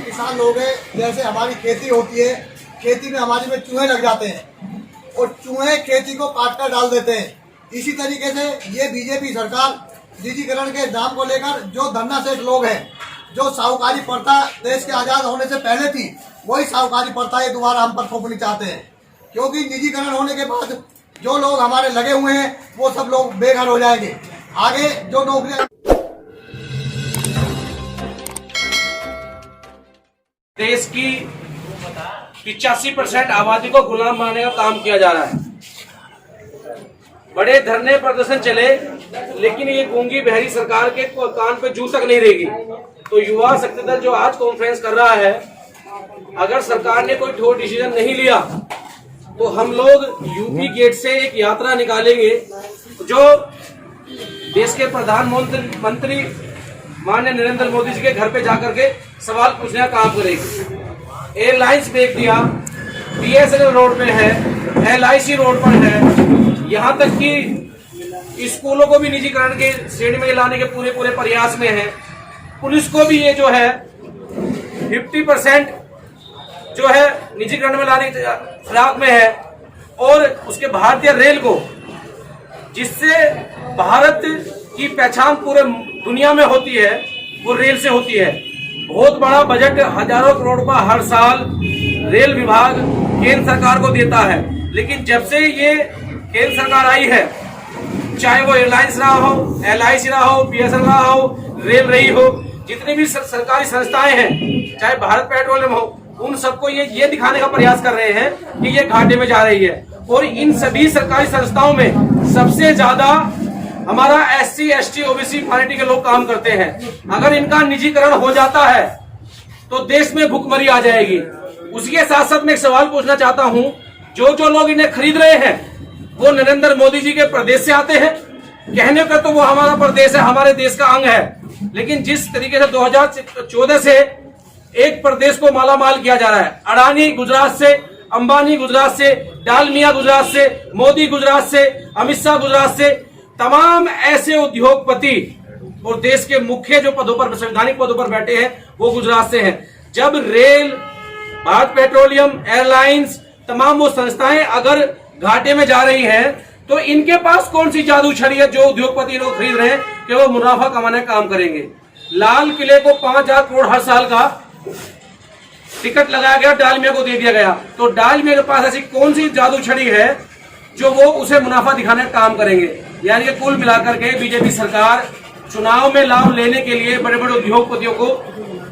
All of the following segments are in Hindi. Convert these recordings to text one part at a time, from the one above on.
किसान लोग हैं, जैसे हमारी खेती होती है, खेती में हमारे में चूहे लग जाते हैं और चूहे खेती को काट कर डाल देते हैं। इसी तरीके से ये बीजेपी सरकार निजीकरण के नाम को लेकर जो धन्ना सेठ लोग हैं, जो साहूकारी प्रथा देश के आजाद होने से पहले थी, वही साहूकारी प्रथा ये दोबारा हम पर थोपनी चाहते हैं। क्योंकि निजीकरण होने के बाद जो लोग हमारे लगे हुए हैं वो सब लोग बेघर हो जाएंगे। आगे जो नौकरियां देश की 85% आबादी को गुलाम बनाने का काम किया जा रहा है। बड़े धरने प्रदर्शन चले, लेकिन ये गूंगी बहरी सरकार के कान पे जू तक नहीं रहेगी। तो युवा शक्ति दल जो आज कॉन्फ्रेंस कर रहा है, अगर सरकार ने कोई ठोस डिसीजन नहीं लिया तो हम लोग यूपी गेट से एक यात्रा निकालेंगे जो देश के प्रधानमंत्री माननीय नरेंद्र मोदी जी के घर पे जाकर के सवाल पूछने का काम करेगी। एयरलाइंस बेच दिया, BSNL रोड पे है, LIC रोड पर है, यहाँ तक कि स्कूलों को भी निजीकरण के श्रेणी में लाने के पूरे प्रयास में है। पुलिस को भी ये जो है 50% जो है निजीकरण में लाने के फिराक में है, और उसके भारतीय रेल को, जिससे भारत की पहचान पूरे दुनिया में होती है, वो रेल से होती है। बहुत बड़ा बजट हजारों करोड़ का हर साल रेल विभाग केंद्र सरकार को देता है, लेकिन जब से ये केंद्र सरकार आई है, चाहे वो एयरलाइंस रहा हो, LIC रहा हो, BSNL रहा हो, रेल रही हो, जितनी भी सरकारी संस्थाएं हैं, चाहे भारत पेट्रोलियम हो, उन सबको ये दिखाने का प्रयास कर रहे हैं कि ये घाटे में जा रही है। और इन सभी सरकारी संस्थाओं में सबसे ज्यादा हमारा SC, ST, OBC माइनॉरिटी के लोग काम करते हैं। अगर इनका निजीकरण हो जाता है तो देश में भुखमरी आ जाएगी। उसके साथ साथ मैं एक सवाल पूछना चाहता हूं, जो लोग इन्हें खरीद रहे हैं वो नरेंद्र मोदी जी के प्रदेश से आते हैं। कहने का तो वो हमारा प्रदेश है, हमारे देश का अंग है, लेकिन जिस तरीके से 2014 से एक प्रदेश को मालामाल किया जा रहा है, अडानी गुजरात से, अंबानी गुजरात से, डालमिया गुजरात से, मोदी गुजरात से, अमित शाह गुजरात से, तमाम ऐसे उद्योगपति और देश के मुख्य जो पदों पर, संवैधानिक पदों पर बैठे हैं, वो गुजरात से हैं। जब रेल, भारत पेट्रोलियम, एयरलाइंस, तमाम वो संस्थाएं अगर घाटे में जा रही हैं, तो इनके पास कौन सी जादू छड़ी है जो उद्योगपति लोग खरीद रहे हैं कि वो मुनाफा कमाने का काम करेंगे। लाल किले को 5,000 करोड़ हर साल का टिकट लगाया गया, डालमिया को दे दिया गया, तो डालमिया के पास ऐसी कौन सी जादू छड़ी है जो वो उसे मुनाफा दिखाने का काम करेंगे। यानी कि कुल मिलाकर के बीजेपी सरकार चुनाव में लाभ लेने के लिए बड़े बड़े उद्योगपतियों को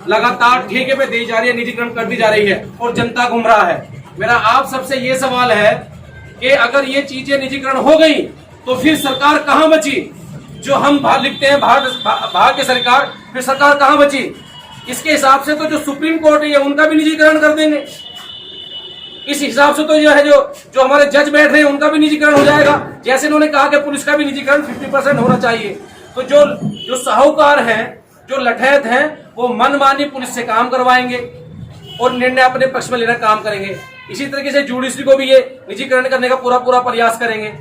लगातार ठेके पे दी जा रही है, निजीकरण कर दी जा रही है, और जनता गुमराह है। मेरा आप सबसे ये सवाल है कि अगर ये चीजें निजीकरण हो गई तो फिर सरकार कहां बची। जो हम लिखते हैं भारत की सरकार, फिर सरकार कहां बची। इसके हिसाब से तो जो सुप्रीम कोर्ट है उनका भी निजीकरण कर देंगे। इस हिसाब से तो जो हमारे जज बैठ रहे हैं उनका भी निजीकरण हो जाएगा। जैसे इन्होंने कहा कि पुलिस का भी निजीकरण 50% होना चाहिए। तो जो साहूकार हैं, जो लठैत हैं, वो मनमानी पुलिस से काम करवाएंगे और निर्णय अपने पक्ष में लेने का काम करेंगे। इसी तरीके से जुडिशरी को भी ये निजीकरण करने का पूरा प्रयास करेंगे।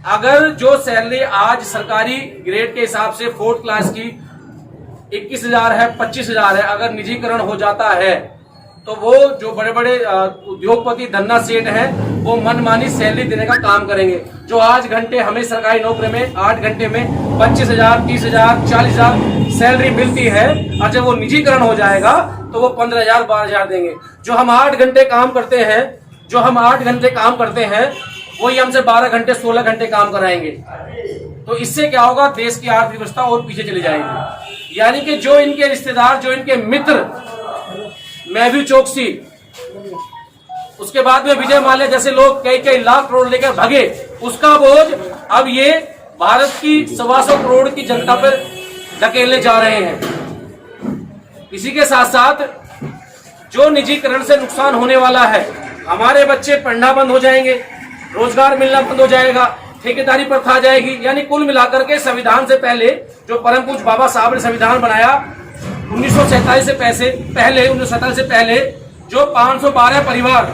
अगर जो सैलरी आज सरकारी ग्रेड के हिसाब से 4th क्लास की 21,000 है, 25,000 है, अगर निजीकरण हो जाता है तो वो जो बड़े बड़े उद्योगपति धन्ना सेठ हैं वो मनमानी सैलरी देने का काम करेंगे। जो आज घंटे हमें सरकारी नौकरी में 8 घंटे में 25,000, 30,000, 40,000 सैलरी मिलती है, और जब वो निजीकरण हो जाएगा तो वो 15,000, 12,000 देंगे। जो हम 8 घंटे काम करते हैं वही हमसे 12 घंटे 16 घंटे काम कराएंगे। तो इससे क्या होगा, देश की आर्थिक व्यवस्था और पीछे चली जाएगी। यानी कि जो इनके रिश्तेदार, जो इनके मित्र, महबूब चौकसी, उसके बाद में विजय माल्या जैसे लोग कई लाख करोड़ लेकर भागे, उसका बोझ अब ये भारत की 125 करोड़ की जनता पर धकेलने जा रहे हैं। इसी के साथ साथ जो निजीकरण से नुकसान होने वाला है, हमारे बच्चे पढ़ना बंद हो जाएंगे, रोजगार मिलना बंद हो जाएगा, ठेकेदारी प्रथा आ जाएगी। यानी कुल मिलाकर के संविधान से पहले जो परम पूज्य बाबा साहब ने संविधान बनाया 1947 से पहले जो 512 परिवार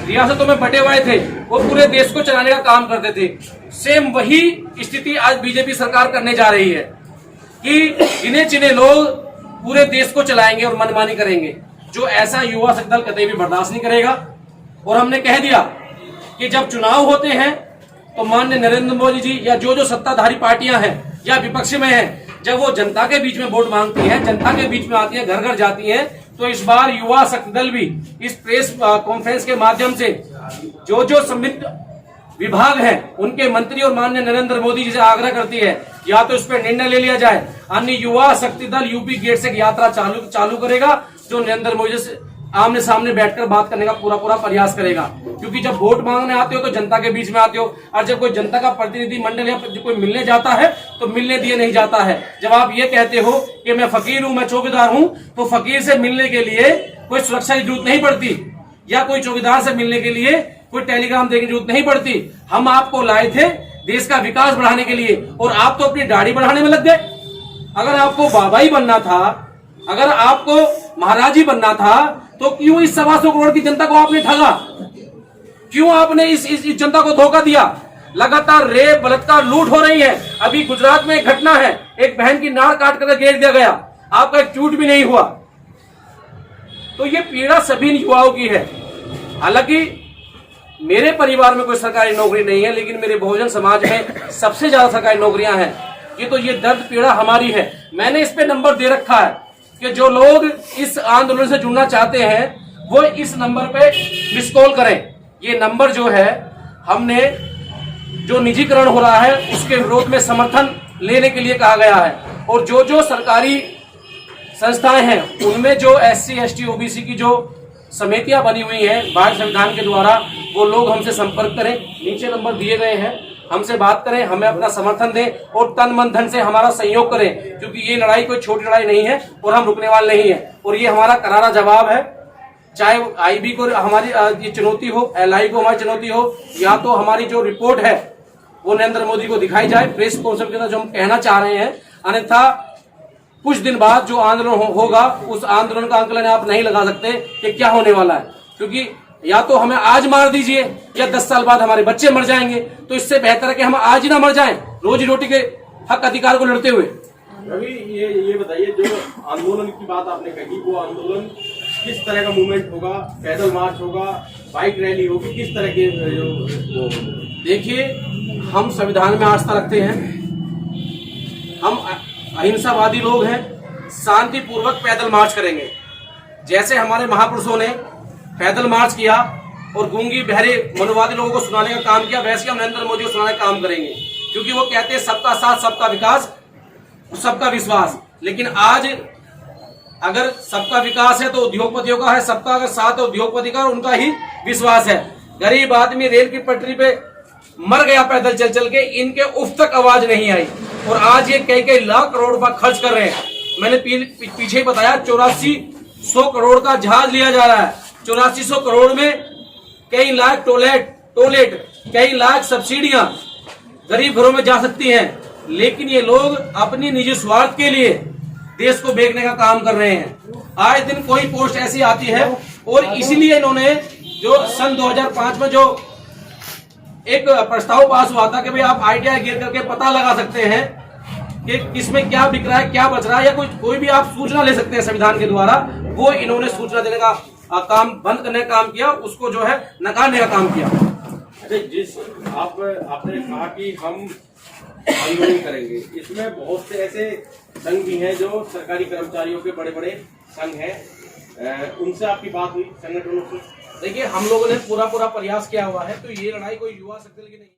रियासतों में बटे हुए थे, वो पूरे देश को चलाने का काम करते थे। सेम वही स्थिति आज बीजेपी सरकार करने जा रही है कि गिने चुने लोग पूरे देश को चलाएंगे और मनमानी करेंगे। जो ऐसा युवा शक्ति दल कतई भी बर्दाश्त नहीं करेगा। और हमने कह दिया कि जब चुनाव होते हैं तो माननीय नरेंद्र मोदी जी या जो सत्ताधारी पार्टियां हैं या विपक्ष में हैं, जब वो जनता के बीच में वोट मांगती हैं, जनता के बीच में आती है, घर घर जाती है, तो इस बार युवा शक्ति दल भी इस प्रेस कॉन्फ्रेंस के माध्यम से जो संबंधित विभाग है उनके मंत्री और माननीय नरेंद्र मोदी जी से आग्रह करती है या तो इस पर निर्णय ले लिया जाए, अन्य युवा शक्ति दल यूपी गेट से यात्रा चालू करेगा, जो नरेंद्र मोदी से आमने सामने बैठकर बात करने का पूरा प्रयास करेगा। क्योंकि जब वोट मांगने आते हो तो जनता के बीच में आते हो, और जब कोई जनता का प्रतिनिधि मंडल या कोई मिलने जाता है तो मिलने दिए नहीं जाता है। जब आप ये कहते हो कि मैं फकीर हूं, मैं चौकीदार हूं, तो फकीर से मिलने के लिए कोई सुरक्षा की जरूरत नहीं पड़ती या कोई चौकीदार से मिलने के लिए कोई टेलीग्राम देने की जरूरत नहीं पड़ती। हम आपको लाए थे देश का विकास बढ़ाने के लिए और आप तो अपनी दाढ़ी बढ़ाने में लग गए। अगर आपको बाबा ही बनना था, अगर आपको महाराज ही बनना था, तो क्यों इस 125 करोड़ की जनता को आपने ठगा? क्यों आपने इस जनता को धोखा दिया? लगातार रेप, बलात्कार, लूट हो रही है। अभी गुजरात में एक घटना है, एक बहन की नाड़ काट कर घेर दिया गया, आपका एक ट्वीट भी नहीं हुआ। तो ये पीड़ा सभी युवाओं की है। हालांकि मेरे परिवार में कोई सरकारी नौकरी नहीं है, लेकिन मेरे बहुजन समाज में सबसे ज्यादा सरकारी नौकरियां हैं। ये दर्द पीड़ा हमारी है। मैंने इस पे नंबर दे रखा है कि जो लोग इस आंदोलन से जुड़ना चाहते हैं वो इस नंबर पे मिस कॉल करें। ये नंबर जो है, हमने जो निजीकरण हो रहा है उसके विरोध में समर्थन लेने के लिए कहा गया है। और जो सरकारी संस्थाएं हैं उनमें जो SC, ST, OBC की जो समितियां बनी हुई हैं भारत संविधान के द्वारा, वो लोग हमसे संपर्क करें। नीचे नंबर दिए गए हैं, हमसे बात करें, हमें अपना समर्थन दें और तन मन धन से हमारा सहयोग करें। क्योंकि ये लड़ाई कोई छोटी लड़ाई नहीं है और हम रुकने वाले नहीं है। और ये हमारा करारा जवाब है, चाहे IB को हमारी ये चुनौती हो, LI को हमारी चुनौती हो, या तो हमारी जो रिपोर्ट है वो नरेंद्र मोदी को दिखाई जाए प्रेस कॉन्फ्रेंस के अंदर जो हम कहना चाह रहे हैं। अन्यथा कुछ दिन बाद जो आंदोलन होगा उस आंदोलन का आंकलन आप नहीं लगा सकते कि क्या होने वाला है। क्योंकि या तो हमें आज मार दीजिए या 10 साल बाद हमारे बच्चे मर जाएंगे, तो इससे बेहतर है कि हम आज ही ना मर जाएं रोजी रोटी के हक अधिकार को लड़ते हुए। रवि, ये बताइए, जो आंदोलन की बात आपने कही, वो आंदोलन किस तरह का मूवमेंट होगा? पैदल मार्च होगा, बाइक रैली होगी, किस तरह के जो? देखिए, हम संविधान में आस्था रखते हैं, हम अहिंसावादी लोग हैं, शांतिपूर्वक पैदल मार्च करेंगे। जैसे हमारे महापुरुषों ने पैदल मार्च किया और गूंगी बहरे मनुवादी लोगों को सुनाने का काम किया, वैसे हम नरेंद्र मोदी को सुनाने का काम करेंगे। क्योंकि वो कहते हैं सबका साथ, सबका विकास, सबका विश्वास। लेकिन आज अगर सबका विकास है तो उद्योगपतियों का है, सबका अगर साथ है उद्योगपति का और उनका ही विश्वास है। गरीब आदमी रेल की पटरी पे मर गया पैदल चल चल के, इनके उफ तक आवाज नहीं आई। और आज ये कई लाख करोड़ रुपया खर्च कर रहे हैं। मैंने पीछे बताया 8400 करोड़ का जहाज लिया जा रहा है। 8400 करोड़ में कई लाख टोलेट, कई लाख सब्सिडियां गरीब घरों में जा सकती हैं। लेकिन ये लोग अपनी निजी स्वार्थ के लिए देश को बेचने का काम कर रहे हैं। आए दिन कोई पोस्ट ऐसी आती है और इसीलिए इन्होंने जो सन 2005 में जो एक प्रस्ताव पास हुआ था कि भाई आप आईटीआई गिर करके पता लगा सकते हैं कि किसमें क्या बिक रहा है, क्या बच रहा है, या कोई भी आप सूचना ले सकते हैं संविधान के द्वारा, वो इन्होंने सूचना देने का काम बंद करने का काम किया, उसको जो है नकारने का काम किया। अच्छा, जिस आपने कहा कि हम आंदोलन करेंगे, इसमें बहुत से ऐसे संघ भी हैं जो सरकारी कर्मचारियों के बड़े बड़े संघ हैं, उनसे आपकी बात हुई संगठनों से? देखिए, हम लोगों ने पूरा प्रयास किया हुआ है, तो ये लड़ाई कोई युवा शक्ति की नहीं।